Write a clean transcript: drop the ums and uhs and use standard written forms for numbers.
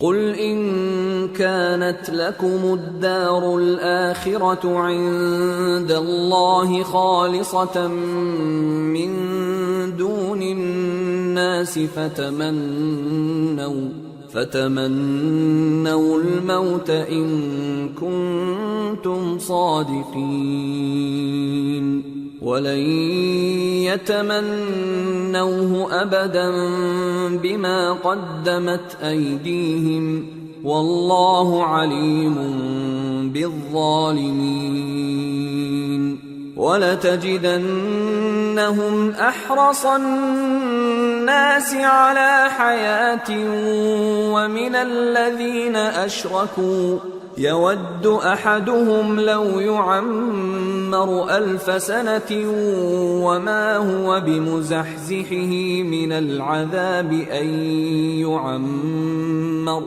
قُلْ إِن كَانَتْ لَكُمُ الدَّارُ الْآخِرَةُ عِندَ اللَّهِ خَالِصَةً مِّن دُونِ النَّاسِ فَتَمَنَّوُا الْمَوْتَ إِن كُنتُمْ صَادِقِينَ وَلَن يَتَمَنَّوْهُ أَبَدًا بِمَا قَدَّمَتْ أَيْدِيهِمْ وَاللَّهُ عَلِيمٌ بِالظَّالِمِينَ وَلَتَجِدَنَّهُمْ أَحْرَصَ النَّاسِ عَلَىٰ حَيَاةٍ وَمِنَ الَّذِينَ أَشْرَكُوا يَوَدُّ أَحَدُهُمْ لَوْ يُعَمَّرُ 1000 سَنَةٍ وَمَا هُوَ بِمُزَحْزِحِهِ مِنَ الْعَذَابِ أَن يُعَمَّرَ